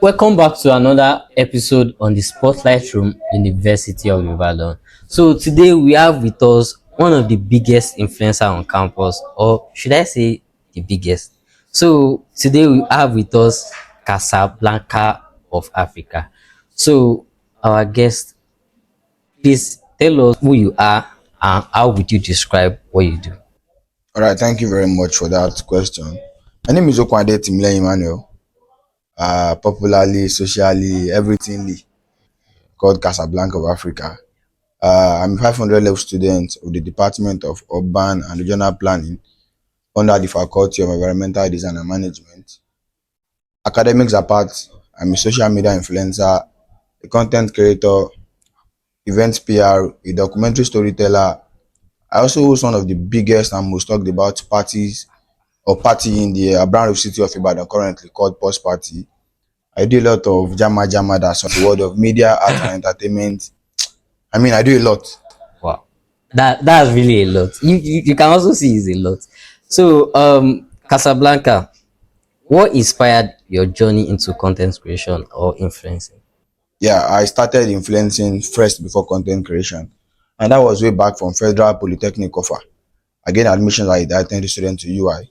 Welcome back to another episode on the Spotlight Room University of Ibadan. So today we have with us one of the biggest influencer on campus, or should I say the biggest? So today we have with us Casablanca of Africa. So our guest, please tell us who you are and how would you describe what you do? All right, thank you very much for that question. My name is Okwande Timile Emmanuel, popularly, socially, everythingly called Casablanca of Africa. I'm a 500 level student of the Department of Urban and Regional Planning under the Faculty of Environmental Design and Management. Academics apart, I'm a social media influencer, a content creator, event PR, a documentary storyteller. I also host one of the biggest and most talked about party in the brand of city of Ibadan currently called Post Party. I do a lot of jama that's on the world of media, art and entertainment. I do a lot. Wow, that's really a lot. You can also see it's a lot. So Casablanca, what inspired your journey into content creation or influencing? Yeah, I started influencing first before content creation. And that was way back from Federal Polytechnic offer. I gained admission as I attended student to UI.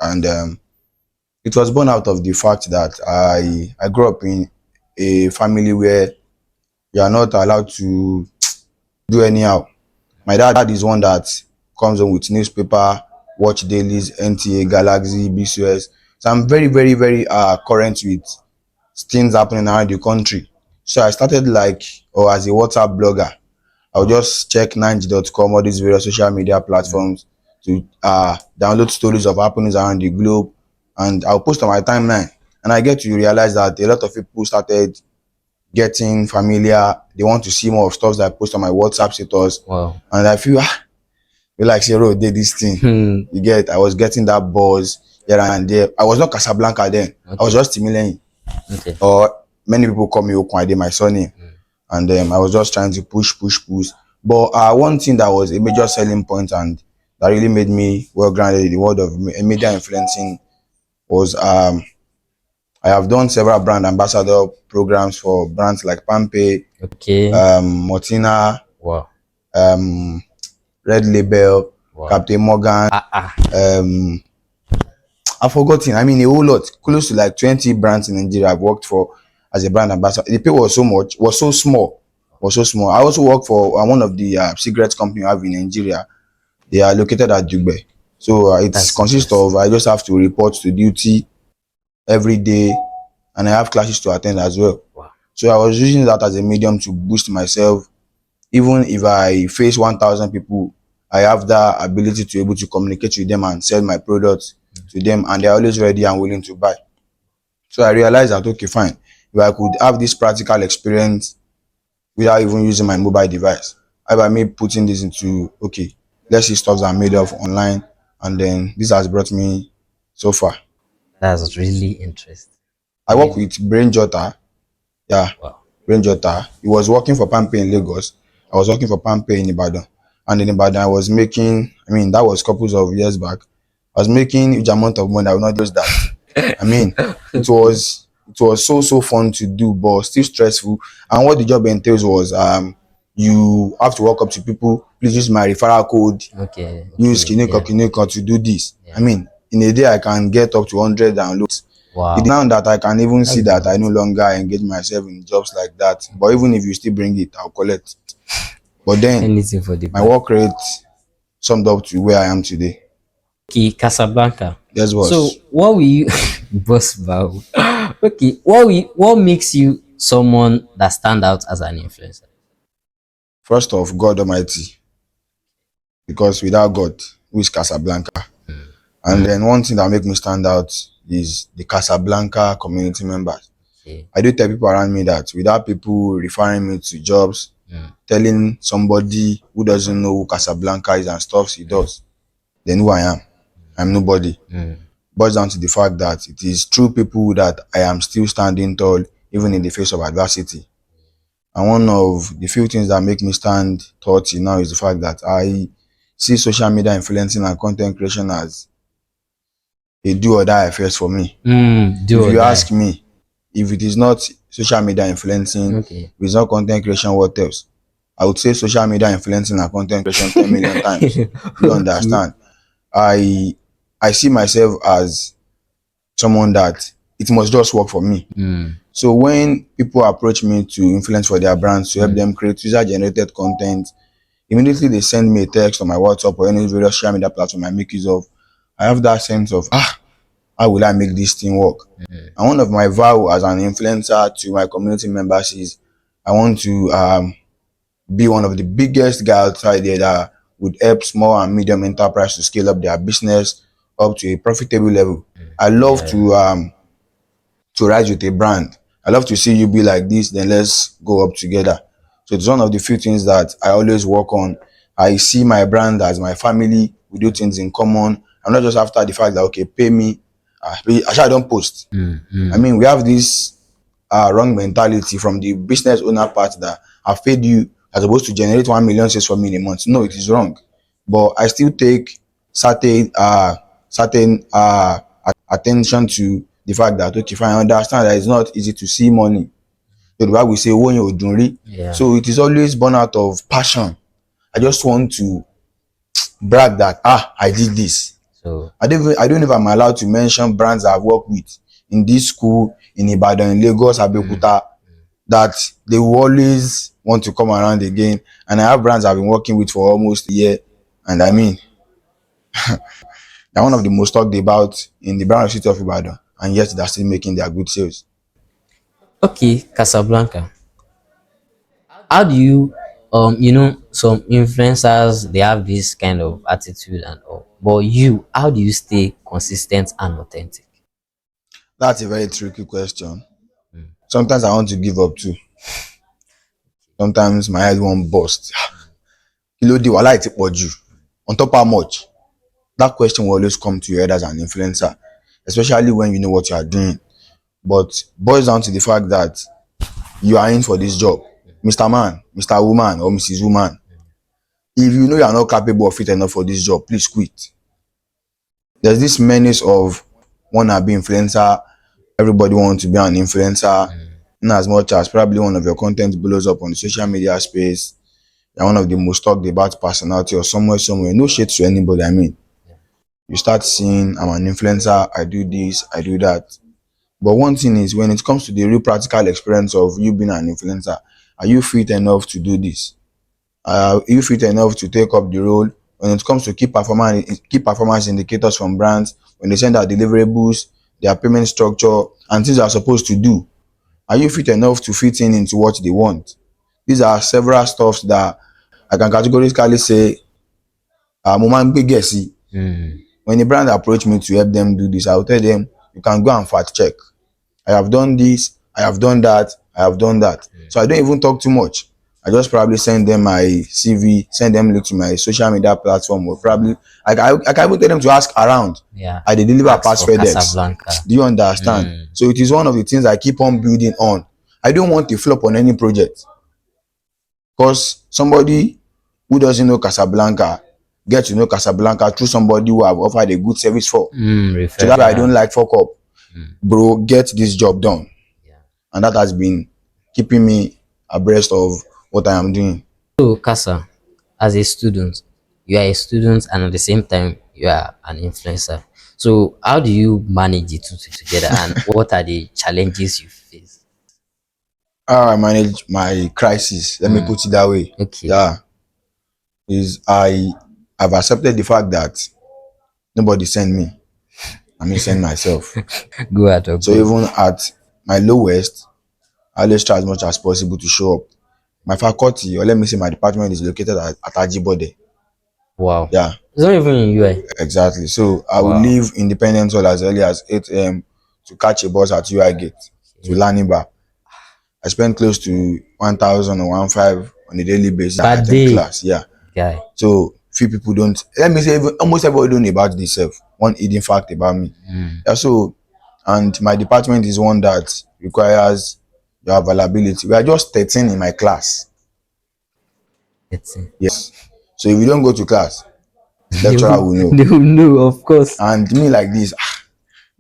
And it was born out of the fact that I grew up in a family where you are not allowed to do anyhow. My dad is one that comes on with newspaper, watch dailies, NTA, Galaxy, BCS. So I'm very, very, very current with things happening around the country. So I started or as a WhatsApp blogger. I'll just check 9 all these various social media platforms to download stories of happenings around the globe, and I'll post on my timeline. And I get to realize that a lot of people started getting familiar. They want to see more of stuff that I post on my WhatsApp status. Wow. And I feel we like say, "Oh, did this thing." Hmm. You get? I was getting that buzz here and there. I was not Casablanca then. I was Okay. just Timileyin, Okay. or many people call me Okwade, my surname. And I was just trying to push. But one thing that was a major selling point and that really made me well grounded in the world of media influencing was I have done several brand ambassador programs for brands like Pampe, Okay. Mortina, Wow. um, Red Label, Wow. Captain Morgan. Ah. Um, I've forgotten. A whole lot, close to like 20 brands in Nigeria I've worked for as a brand ambassador. The pay was so small. I also work for one of the cigarette company I have in Nigeria. They are located at Dugbe. So it That's consists interesting. of I just have to report to duty every day, and I have classes to attend as well. Wow. So I was using that as a medium to boost myself. Even if I face 1,000 people, I have that ability to able to communicate with them and sell my products to them, and they're always ready and willing to buy. So I realized that okay, fine. If I could have this practical experience without even using my mobile device, how about me putting this into okay, let's see stuff that I'm made of online, and then this has brought me so far. That's really interesting. I work Really. with Brain Jota. Yeah, Wow. Brain Jota. He was working for Pampe in Lagos. I was working for Pampe in Ibadan. And in Ibadan, I was making, that was couples of years back. I was making huge amount of money. I will not use that. I mean, it was so fun to do, but still stressful. And what the job entails was you have to walk up to people, please use my referral code, Okay. use Okay. Kineko Yeah. Kineko to do this. Yeah. In a day I can get up to 100 downloads. It's Wow. now that I can even see That's that I no great. longer engage myself in jobs like that. But even if you still bring it, I'll collect. But then Anything for the my bag. work rate summed up to where I am today. Okay, Casablanca. Yes, So boss. what will you boss bow? Okay, what makes you someone that stand out as an influencer? First off, God Almighty, because without God, who is Casablanca? And then one thing that make me stand out is the Casablanca community members. Okay. I do tell people around me that without people referring me to jobs, telling somebody who doesn't know who Casablanca is and stuff he does, then who I am. I'm nobody. Boils down to the fact that it is through people that I am still standing tall, even in the face of adversity. And one of the few things that make me stand tall till now is the fact that I see social media influencing and content creation as a do or die affair for me. Do If or you die. ask me, if it is not social media influencing, if Okay. it's not content creation, what else? I would say social media influencing and content creation 10 million times. Do you Okay. understand? I I see myself as someone that it must just work for me. Mm, So when people approach me to influence for their brands, to help mm, them create user generated content, immediately they send me a text on my WhatsApp or any various social media platform I make use of. I have that sense of how will I make this thing work? mm. And one of my vow as an influencer to my community members is I want to be one of the biggest guys outside there that would help small and medium enterprise to scale up their business up to a profitable level. I love Yeah. to rise with a brand. I love to see you be like this, then let's go up together. So it's one of the few things that I always work on. I see my brand as my family. We do things in common. I'm not just after the fact that okay, pay me. I don't post. Mm, I mm. mean, we have this wrong mentality from the business owner part that I've paid you as supposed to generate 1 million sales for me in a month. No, it is wrong. But I still take certain attention to the fact that okay, fine, I understand that it's not easy to see money. So the Bible say when you're doing, Yeah. so it is always born out of passion. I just want to brag that I did this. So, I don't know if I'm allowed to mention brands I've worked with in this school, in Ibadan, in Lagos, mm, Abeokuta, that they will always want to come around again. And I have brands I've been working with for almost a year. And I mean, they're one of the most talked about in the brand city of Ibadan. And yet they're still making their good sales. okay, Casablanca. How do you, some influencers they have this kind of attitude and all, but you, how do you stay consistent and authentic? That's a very tricky question. Sometimes I want to give up too. Sometimes my head won't burst. Kí ló dé wàhálà ti pọ̀ jù? On top how much? That question will always come to your head as an influencer, especially when you know what you are doing. But boils down to the fact that you are in for this job. Mr. Man, Mr. Woman, or Mrs. Woman. If you know you are not capable of fit enough for this job, please quit. There's this menace of wanna be influencer. Everybody wants to be an influencer. In as much as probably one of your content blows up on the social media space, you're one of the most talked about personality or somewhere. No shade to anybody. I mean, you start seeing I'm an influencer, I do this, I do that. But one thing is when it comes to the real practical experience of you being an influencer, are you fit enough to do this? Are you fit enough to take up the role when it comes to key performance indicators from brands, when they send out deliverables, their payment structure, and things they are supposed to do? Are you fit enough to fit in into what they want? These are several stuffs that I can categorically say mo máa ń gbé gẹ̀. Mm, When a brand approach me to help them do this, I will tell them you can go and fact check. I have done this, I have done that, I have done that. So I don't even talk too much. I just probably send them my CV, send them link to my social media platform, or probably I can even tell them to ask around. yeah. I dey deliver Ask past for FedEx. Casablanca. Do you understand? Mm, So it is one of the things I keep on building on. I don't want to flop on any project because somebody who doesn't know Casablanca get to know Casablanca through somebody who have offered a good service for. So that's why I don't referral. like fuck up. Bro, get this job done. Yeah. And that has been keeping me abreast of what I am doing. So, Casa, as a student, you are a student and at the same time you are an influencer. So, how do you manage the two together and what are the challenges you face? How I manage my crisis, let me Mm, put it that way. okay. Yeah, is I've accepted the fact that nobody send me. I mean send myself. Go out of So God. even at my lowest, I always try as much as possible to show up. My faculty, or let me say my department is located at Ajibode. Wow. Yeah, It's not even in UI. exactly. So I will Wow. leave Independence Hall as early as 8 a.m. to catch a bus at UI Gate to Okay. Laniba. I spend close to 1,000 or 1,500 on a daily basis. I Bad attend day, class. Yeah. guy. So few people don't. Let me say almost everybody don't know about this self. One hidden fact about me. Mm, Yeah. So and my department is one that requires your availability. We are just 13 in my class. that's it. Yes. So if you don't go to class, the They lecturer will, will know. they will know, of course. And me like this,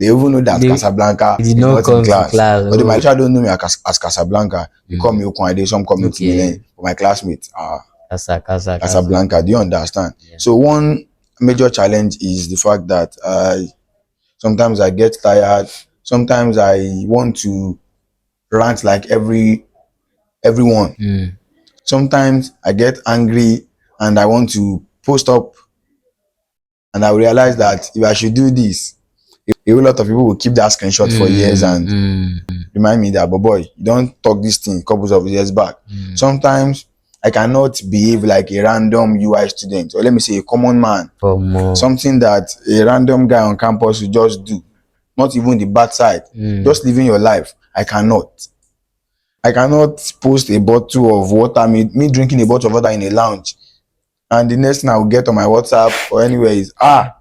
They even know that They Casablanca did is not not in come to class. class. Although my Oh, lecturer don't know me as Casablanca. They call me Okunade, some call me Timilen. okay. But my classmates, Casa. Casablanca, do you understand? Yeah. So one major challenge is the fact that sometimes I get tired. Sometimes I want to rant like everyone. Mm. Sometimes I get angry and I want to post up, and I realize that if I should do this, a whole lot of people will keep that screenshot for years Mm. and Mm. remind me that, but boy, you don't talk this thing couples of years back. Mm. Sometimes I cannot behave like a random UI student, or let me say a common man. For more. Something that a random guy on campus will just do, not even the bad side, Mm. just living your life. I cannot post a bottle of water, me drinking a bottle of water in a lounge, and the next thing I will get on my WhatsApp or anywhere is,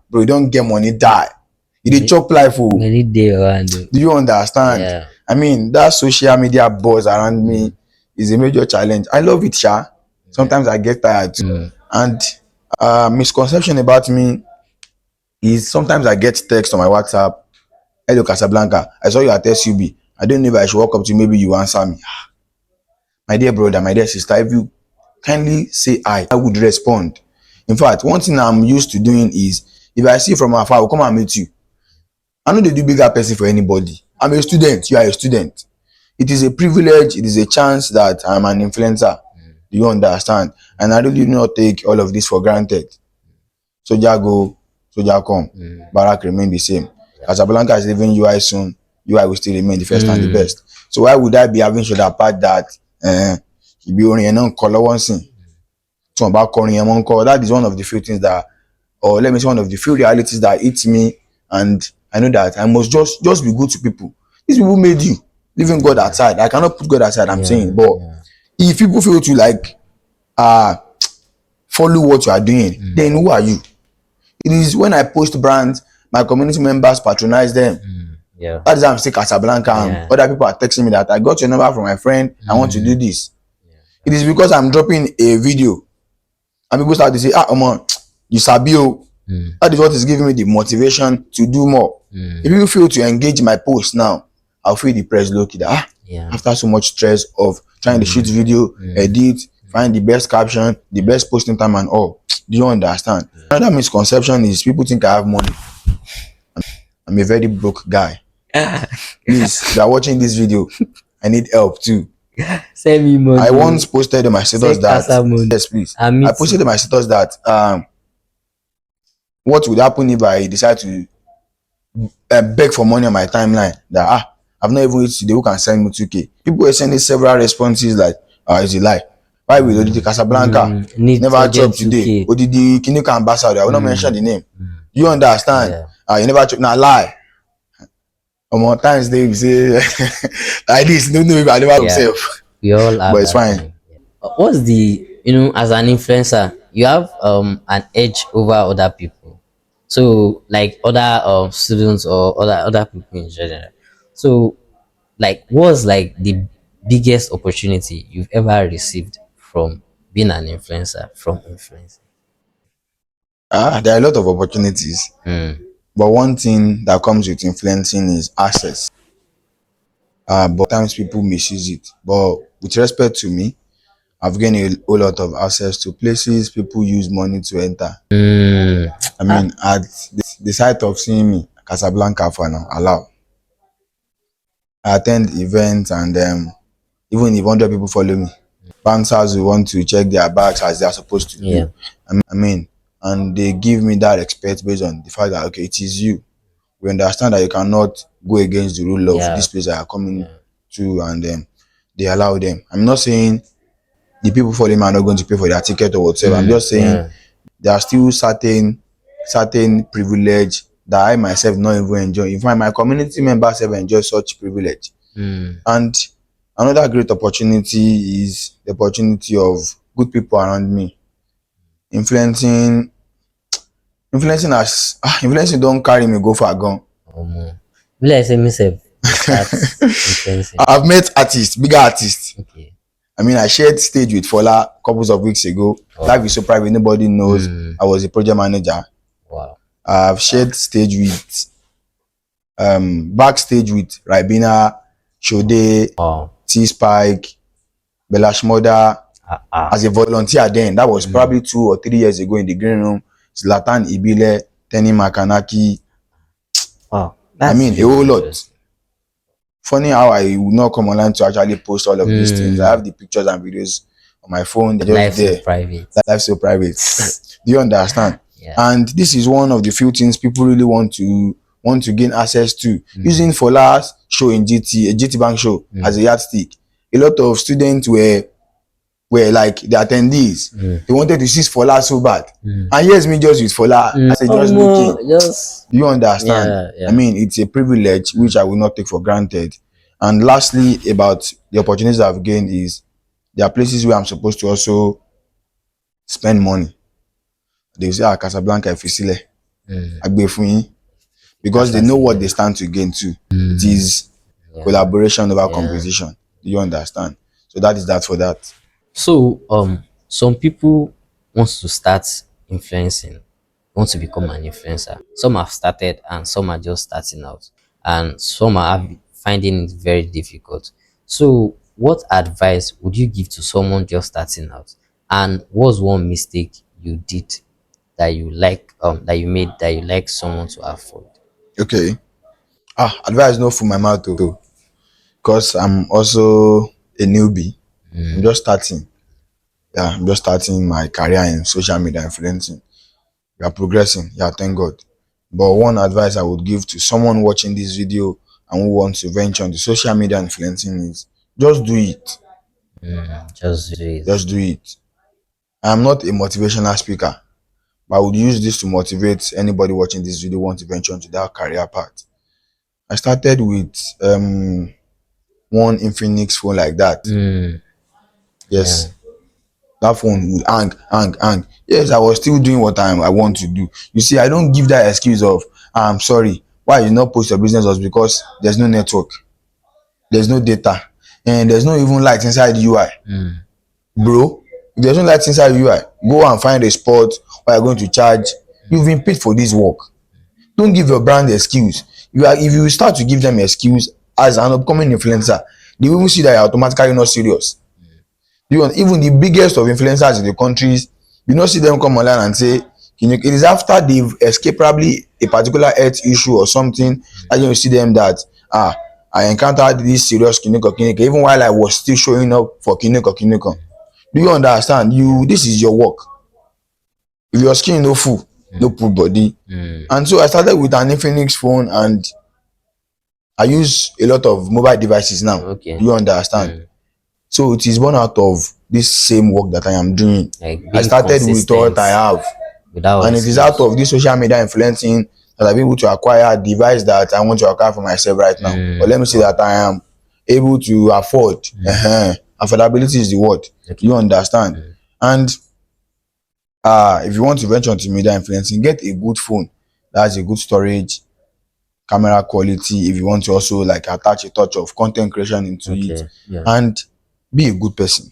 bro, you don't get money, die. You dey Many, chop life, oh. many day around. Oh. Do you understand? Yeah. I mean, that social media buzz around me is a major challenge. I love it, sha. Sometimes I get tired too. Mm. And misconception about me is sometimes I get text on my WhatsApp. Hello, Casablanca. I saw you at SUB. I don't know if I should walk up to you. Maybe you answer me. My dear brother, my dear sister, if you kindly say I would respond. In fact, one thing I'm used to doing is if I see you from afar, I will come and meet you. I no dey do bigger person for anybody. I'm a student, you are a student. It is a privilege, it is a chance that I'm an influencer. Do you understand? And I really do not take all of this for granted. Soldier go, soldier come. Barack remain the same. Casablanca is leaving UI soon. UI will still remain the first and the best. So why would I be having shoulder pad that ibi orin yẹn náà ń kọ lọ́wọ́ nsìn? Tí wọ́n bá kọrin yẹn mọ́ ń kọ. That is one of the few things that, or let me say one of the few realities that hit me, and I know that I must just be good to people. These people made you. Leaving God aside, I cannot put God aside, I'm saying, but if people fail to like follow what you are doing, then who are you? It is when I post brands, my community members patronize them. Yeah. That is how I'm still Casablanca, and other people are texting me that I got your number from my friend, I want to do this. It is because I'm dropping a video and people start to say, Omo, you sabi o. That is what is giving me the motivation to do more. If people fail to engage my post now, I'll feel depressed, low key, that after so much stress of trying to shoot video, edit, find the best caption, the best posting time and all. Do you understand? Another misconception is people think I have money. I'm a very broke guy. Please, if you are watching this video, I need help too. Send me money. I once posted on my status that, yes, please. I posted on my status that what would happen if I decide to beg for money on my timeline? That I've not even reached the who can send me 2K. People were sending several responses like, it's a lie. Why will Odidi Casablanca never drop today? Odidi Kinika ambassador, I will not mention the name. You understand? You never drop, na lie. More times they say like this, don't know if I never myself. We all have, but it's fine. Time. What's the, as an influencer, you have an edge over other people. So like other students or other people in general. So like what's like the biggest opportunity you've ever received from being an influencer, from influencing? There are a lot of opportunities. But one thing that comes with influencing is access. But times people misuse it. But with respect to me, I've gained a whole lot of access to places people use money to enter. I mean, at the sight of seeing me, Casablanca for now, allow. I attend events and even if 100 people follow me, bouncers will want to check their bags as they are supposed to do. I mean, and they give me that respect based on the fact that, okay, it is you. We understand that you cannot go against the rule of this place that are coming to, and they allow them. I'm not saying the people following me are not going to pay for their ticket or whatever. I'm just saying there are still certain privilege that I myself not even enjoy. In fact, my community members have enjoyed such privilege. And another great opportunity is the opportunity of good people around me. Influencing don't carry me go far gone. Like say myself influencing. I've met artists, bigger artists. Okay. I mean, I shared stage with Fola couples of weeks ago. Life is so private, nobody knows. I was a project manager. Wow. I've shared stage with backstage with Ribena, Shode, Wow. T Spike, Belashmoda as a volunteer then. That was probably 2 or 3 years ago in the green room. Zlatan Ibile, Tenny Makanaki. Wow. I That's mean, a really whole lot. interesting. Funny how I will not come online to actually post all of these things. I Mm. have the pictures and videos on my phone. They're just Life so there. private. Life so private. Do you understand? Yeah. And this is one of the few things people really want to gain access to. Using Fola's show in GT Bank show as a yardstick. A lot of students were like the attendees. They wanted to see Fola so bad. And here's me just with Fola. I said just looking. Just Do you understand? yeah, yeah. I mean, it's a privilege which I will not take for granted. And lastly, about the opportunities I've gained is there are places where I'm supposed to also spend money. They will say, Casablanca, if you see Agbefunyi, because they That's know what it. they stand to gain too. It is Yeah. collaboration over Yeah. competition. Do you understand? So that is that for that. So some people want to start influencing, want to become an influencer. Some have started and some are just starting out. And some are finding it very difficult. So what advice would you give to someone just starting out? And what's one mistake you did that you that you made that you like someone to avoid? Okay. Advice no for my mouth too. Because I'm also a newbie. I'm just starting. Yeah, I'm just starting my career in social media influencing. We are progressing. Yeah, thank God. But one advice I would give to someone watching this video and who wants to venture into social media influencing is just do it. Just do it. Just do it. I'm not a motivational speaker, but I would use this to motivate anybody watching this video who want to venture into that career path. I started with one Infinix phone like that. Yeah. Yes, that phone would hang. Yes, I was still doing what I want to do. You see, I don't give that excuse of I'm sorry. Why you not post your business was because there's no network, there's no data, and there's no even light inside the UI. Bro, if there's no light inside the UI, go and find a spot where you're going to charge. You've been paid for this work. Don't give your brand excuse. If you start to give them excuse as an upcoming influencer, they will see that you're automatically not serious. Even the biggest of influencers in the countries, you not see them come online and say, it is after they've escaped probably a particular health issue or something that you see them that I encountered this serious kiniko even while I was still showing up for kiniko. Do you understand? This is your work. If your skin no full, no put body. And so I started with an Infinix phone and I use a lot of mobile devices now. Okay. Do you understand? So it is born out of this same work that I am doing. Like I being started with what I have, without and it is out of this social media influencing that I've been able to acquire a device that I want to acquire for myself right now. Or let me say that I am able to afford. Affordability is the word. Okay. You understand? And if you want to venture into media influencing, get a good phone that has a good storage, camera quality. If you want to also like attach a touch of content creation into it, Yeah. and be a good person.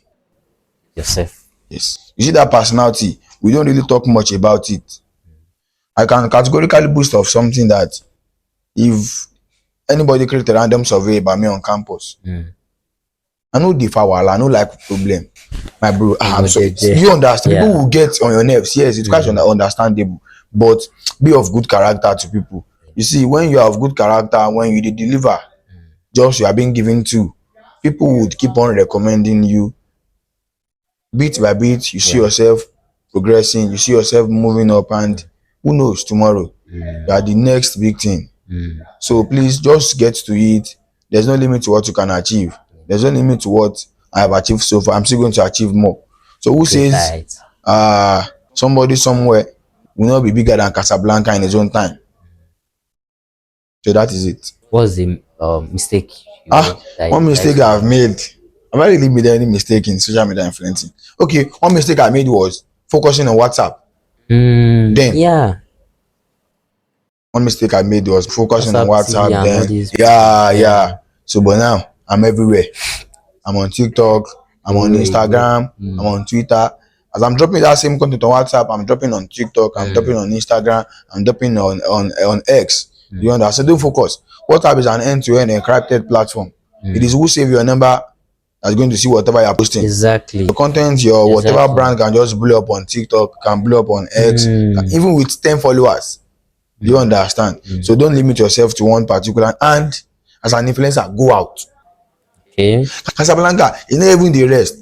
Yourself. Yes. You see that personality, we don't really talk much about it. I can categorically boast of something that if anybody create a random survey about me on campus, I know the foul, I know like problem. My bro, I'm sorry. You understand? Yeah. People will get on your nerves. Yes, it's quite understandable. But be of good character to people. You see, when you are of good character, when you deliver jobs you are being given to, people would keep on recommending you bit by bit. You see yourself progressing, you see yourself moving up, and who knows, tomorrow you are the next big thing. So please just get to it. There's no limit to what you can achieve. There's no limit to what I have achieved so far. I'm still going to achieve more. So who says somebody somewhere will not be bigger than Casablanca in his own time? So that is it. What's the mistake you made that One you like mistake I've made. I've not really made any mistake in social media influencing. Okay, one mistake I made was focusing on WhatsApp. Then yeah. one mistake I made was focusing on WhatsApp, TV, WhatsApp. and all Then these. yeah. So but now I'm everywhere. I'm on TikTok, I'm on Instagram, I'm on Twitter. As I'm dropping that same content on WhatsApp, I'm dropping on TikTok, I'm dropping on Instagram, I'm dropping on X. You understand? Don't focus. WhatsApp is an end-to-end encrypted platform. It is Mm. who save your number that's going to see whatever you're posting. Exactly. Your content, your whatever Exactly. brand can just blow up on TikTok, can blow up on X, Mm. even with 10 followers. You Mm. understand? Mm. So don't limit yourself to one particular. And as an influencer, go out. Okay. Casablanca is not even the rest.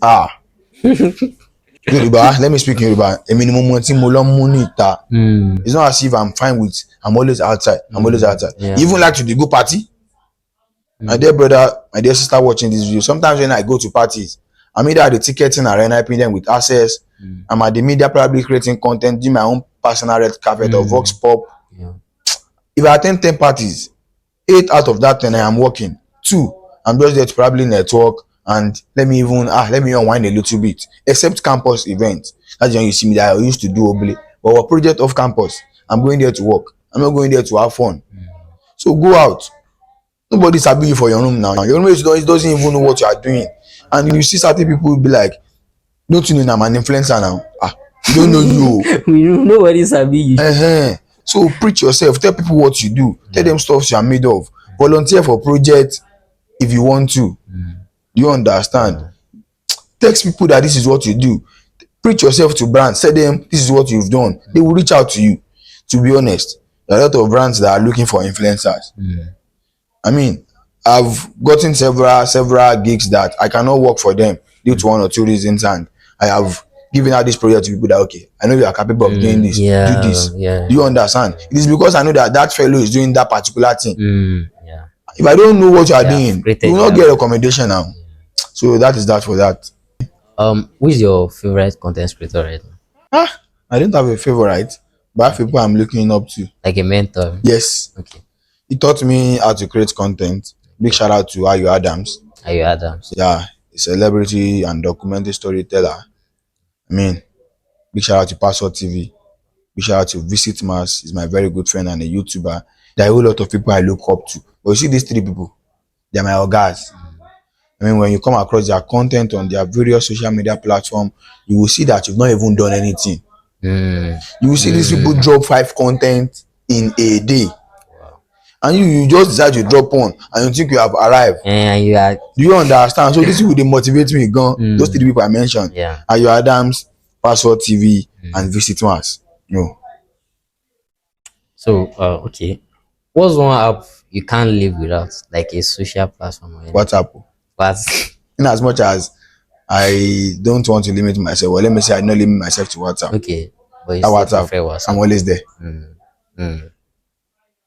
Yoruba, let me speak in Yoruba. Èmi ni mo mọ tí mo lọ mú ní ìta. Mm. It's not as if I'm fine with, I'm always outside. I'm always Mm. outside. Yeah. You even like to do go party? My Mm. dear brother, my dear sister watching this video, sometimes when I go to parties, I'm either at the ticketing arena, paying them with access. Mm. I'm at the media, probably creating content, doing my own personal red carpet or vox Mm. pop. Yeah. If I attend 10 parties, 8 out of that 10 I am working. 2, I'm just there to probably network and let me unwind a little bit. Except campus events. That's when you see me that I used to do obly. But our project off campus, I'm going there to work. I'm not going there to have fun. So go out. Nobody sabi you for your room now. Your roommate doesn't even know what you are doing. And you see certain people will be like, don't you know I'm an influencer now? You don't know you. Nobody sabi you. So preach yourself. Tell people what you do. Tell them stuff you are made of. Volunteer for projects if you want to. You understand? Yeah. Text people that this is what you do. Preach yourself to brands. Tell them this is what you've done. They will reach out to you. To be honest, there are a lot of brands that are looking for influencers. I mean, I've gotten several gigs that I cannot work for them due to one or two reasons, and I have given out this project to people that okay, I know you are capable of doing this. Do Yeah. this. Yeah. Do you understand? It is because I know that that fellow is doing that particular thing. Yeah. If I don't know what you are Yeah. doing, you Created. will not Yeah. get recommendation now. So that is that for that. Who is your favorite content creator right now? I don't have a favorite, but I have people I'm looking up to. Like a mentor? Yes, Okay. he taught me how to create content. Big shout out to Ayo Adams. Are you Adams? Yeah, a celebrity and documentary storyteller. I mean, big shout out to Password TV. Big shout out to Visit Mass. He's my very good friend and a YouTuber. There are a whole lot of people I look up to. But you see these 3 people, they're my orgas. I mean, when you come across their content on their various social media platforms, you will see that you've not even done anything. Mm. You will see these people drop 5 content in a day. And you just decide to drop one and you think you have arrived. And you are. Do you understand? So this will they motivate me gone. Those 3 people I mentioned. Yeah. Ayo Adams, Password TV, and Visit Mass. No. So, okay. What's one app you can't live without, like a social platform or anything? WhatsApp. But In as much as I don't want to limit myself, well, let me say I don't limit myself to WhatsApp. okay, but you That still WhatsApp, prefer I'm WhatsApp. always there.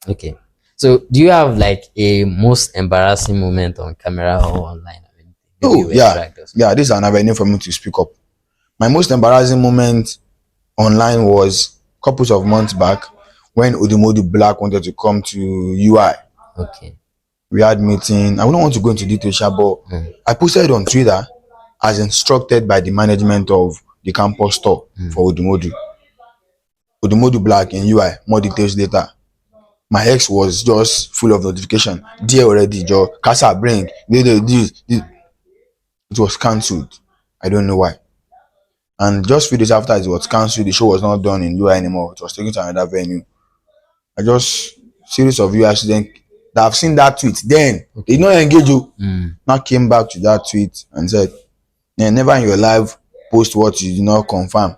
Okay. So, do you have like a most embarrassing moment on camera or online? I mean, maybe you Oh, were yeah. dragged or something. Yeah, this is an avenue for me to speak up. My most embarrassing moment online was couples of months back when Odumodu Black wanted to come to UI. Okay. We had meeting. I don't want to go into detail, but I posted on Twitter as instructed by the management of the campus store for Odumodu. Odumodu Black in UI. More details later. My ex was just full of notification. Dear already, Joe. Casa bring. This. It was cancelled. I don't know why. And just few days after it was cancelled, the show was not done in UI anymore. It was taken to another venue. I just series of UI students that have seen that tweet. Then they did not engage you. Now came back to that tweet and said, yeah, never in your life post what you did not confirm.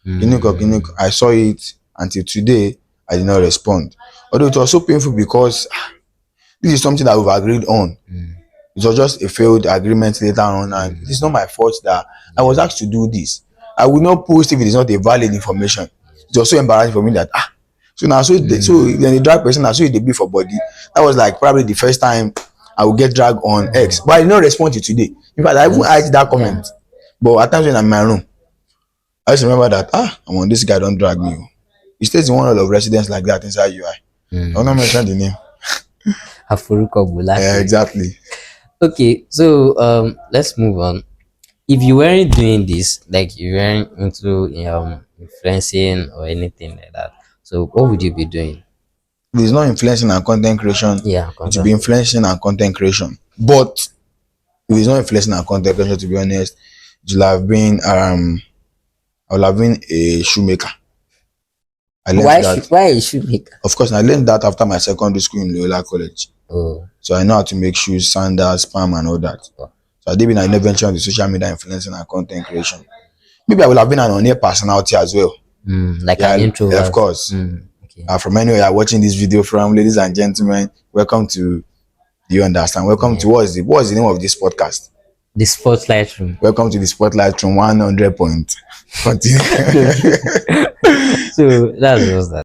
Kiniko, I saw it until today. I did not respond. Although it was so painful because this is something that we've agreed on. It was just a failed agreement later on, and it is not my fault that I was asked to do this. I will not post if it is not a valid information. It was so embarrassing for me that so now so then the drag person now so they be for body. That was like probably the first time I will get dragged on X, but I did not respond to today. In fact, I even hide that comment. But at times when I'm in my room, I just remember that I'm on this guy don't drag me. He stays in one of the residents like that inside UI. I will not mention the name. Afuruko Bulaki. Yeah, exactly. Okay, so let's move on. If you weren't doing this, like you weren't into influencing or anything like that, so what would you be doing? If it's not influencing and content creation, Yeah, it will be content. influencing and content creation. But if it's not influencing and content creation, to be honest, it will have been I will have been a shoemaker. I learned Why that. why a shoemaker? Of course, I learned that after my secondary school in Loyola College. Oh, So I know how to make shoes, sandals, palm, and all that. oh. So I did an intervention on the social media influencing and content creation. Maybe I would have been an on-air personality as well. Like Yeah, an of introvert. course. Okay. From anywhere you're watching this video from, ladies and gentlemen, welcome to. Do you understand? Welcome to Yeah. what's the name of this podcast? The spotlight room. Welcome to the Spotlight from 100 point. Continue. Okay. So that's just that.